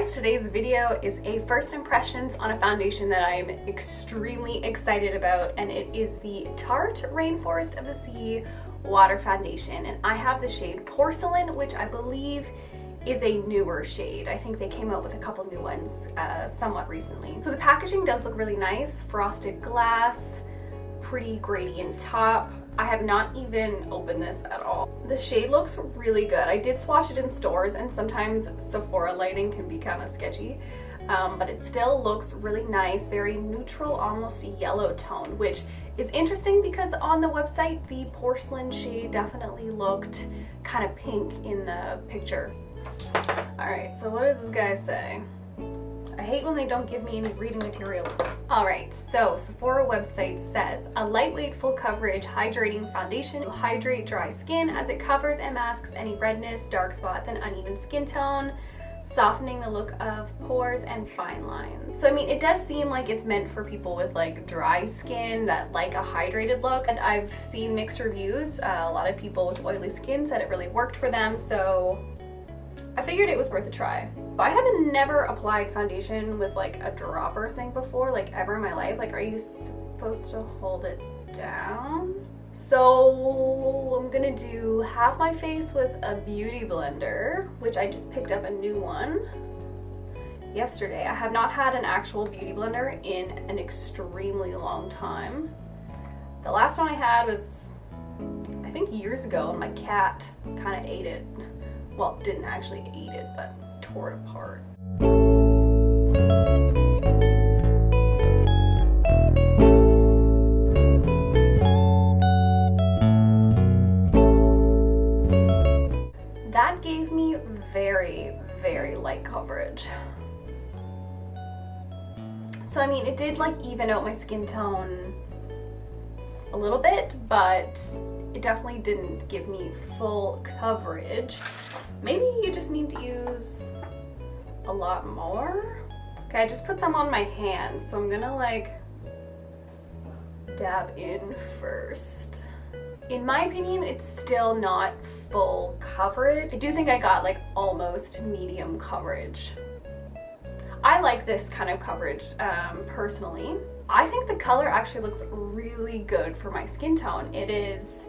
guys, today's video is a first impressions on a foundation that I'm extremely excited about, and it is the Tarte Rainforest of the Sea Water Foundation, and I have the shade Porcelain, which I believe is a newer shade. I think they came out with a couple new ones somewhat recently. So the packaging does look really nice, frosted glass, pretty gradient top. I have not even opened this at all. The shade looks really good. I did swatch it in stores, and sometimes Sephora lighting can be kind of sketchy, but it still looks really nice, very neutral, almost a yellow tone, which is interesting because on the website the porcelain shade definitely looked kind of pink in the picture. All right, so what does this guy say? I hate when they don't give me any reading materials. All right, so Sephora website says, a lightweight, full coverage, hydrating foundation to hydrate dry skin as it covers and masks any redness, dark spots, and uneven skin tone, softening the look of pores and fine lines. So I mean, it does seem like it's meant for people with like dry skin that like a hydrated look, and I've seen mixed reviews. A lot of people with oily skin said it really worked for them, so I figured it was worth a try. I haven't never applied foundation with like a dropper thing before, like ever in my life. Like, are you supposed to hold it down? So I'm gonna do half my face with a beauty blender, which I just picked up a new one yesterday. I have not had an actual beauty blender in an extremely long time. The last one I had was, I think, years ago, and my cat kind of ate it. Well, didn't actually eat it, but tore it apart. That gave me very, very light coverage. So I mean, it did like even out my skin tone a little bit, but it definitely didn't give me full coverage. Maybe you just need to use a lot more. Okay, I just put some on my hands, so I'm gonna like dab in first. In my opinion, it's still not full coverage. I do think I got like almost medium coverage. I like this kind of coverage personally. I think the color actually looks really good for my skin tone. It is,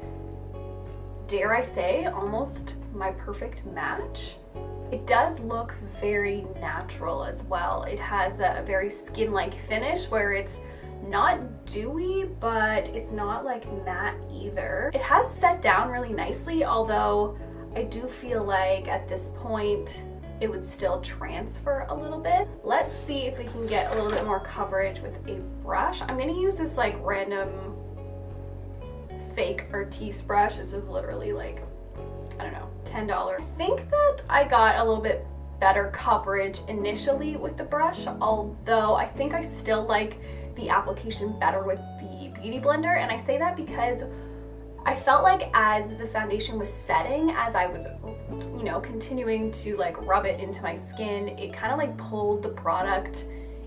dare I say, almost my perfect match. It does look very natural as well. It has a very skin-like finish where it's not dewy, but it's not like matte either. It has set down really nicely, although I do feel like at this point it would still transfer a little bit. Let's see if we can get a little bit more coverage with a brush. I'm gonna use this like random fake Artis brush. This was literally like, I don't know, $10. I think that I got a little bit better coverage initially with the brush, although I think I still like the application better with the beauty blender. And I say that because I felt like as the foundation was setting, as I was, you know, continuing to like rub it into my skin, it kind of like pulled the product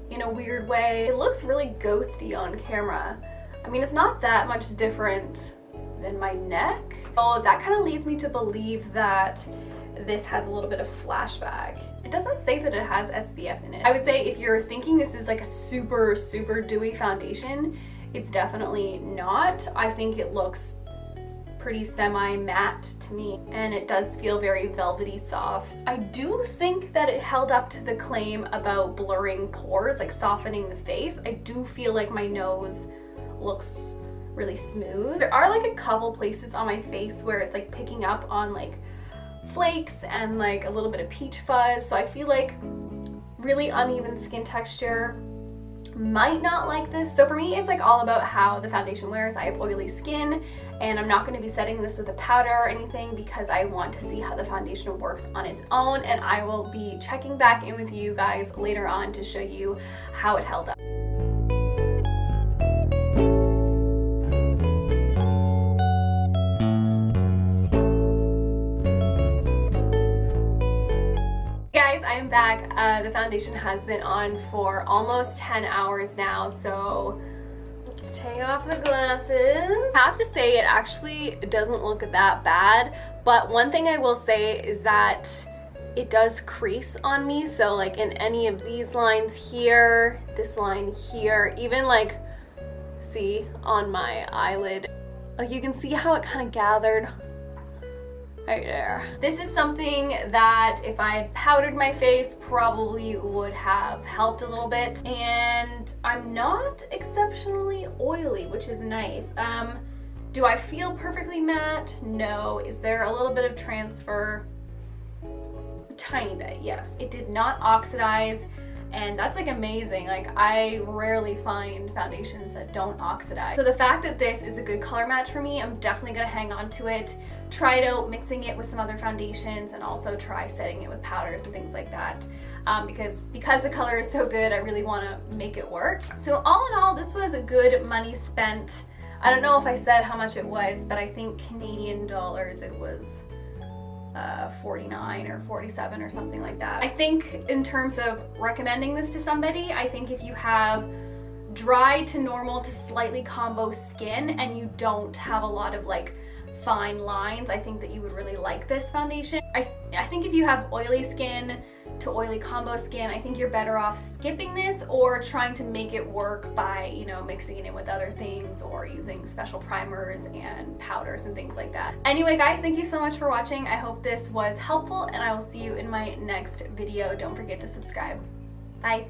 in a weird way. It looks really ghosty on camera. I mean, it's not that much different than my neck. So that kind of leads me to believe that this has a little bit of flashback. It doesn't say that it has SPF in it. I would say if you're thinking this is like a super, super dewy foundation, it's definitely not. I think it looks pretty semi-matte to me, and it does feel very velvety soft. I do think that it held up to the claim about blurring pores, like softening the face. I do feel like my nose looks really smooth. There are like a couple places on my face where it's like picking up on like flakes and like a little bit of peach fuzz, so I feel like really uneven skin texture. Might not like this. So for me, it's like all about how the foundation wears. I have oily skin, and I'm not going to be setting this with a powder or anything because I want to see how the foundation works on its own, and I will be checking back in with you guys later on to show you how it held up. Guys, I'm back. The foundation has been on for almost 10 hours now, so let's take off the glasses. I have to say, it actually doesn't look that bad, but one thing I will say is that it does crease on me. So like in any of these lines here, this line here, even like, see on my eyelid, like you can see how it kind of gathered right there. This is something that if I had powdered my face probably would have helped a little bit. And I'm not exceptionally oily, which is nice. Do I feel perfectly matte? No. Is there a little bit of transfer? A tiny bit, yes. It did not oxidize, and that's like amazing. Like I rarely find foundations that don't oxidize. So the fact that this is a good color match for me, I'm definitely gonna hang on to it, try it out mixing it with some other foundations, and also try setting it with powders and things like that. Because the color is so good, I really wanna make it work. So all in all, this was a good money spent. I don't know if I said how much it was, but I think Canadian dollars it was 49 or 47 or something like that. I think in terms of recommending this to somebody, I think if you have dry to normal to slightly combo skin and you don't have a lot of like fine lines, I think that you would really like this foundation. I think if you have oily skin to oily combo skin, I think you're better off skipping this or trying to make it work by, you know, mixing it in with other things or using special primers and powders and things like that. Anyway guys, thank you so much for watching. I hope this was helpful and I will see you in my next video. Don't forget to subscribe. Bye.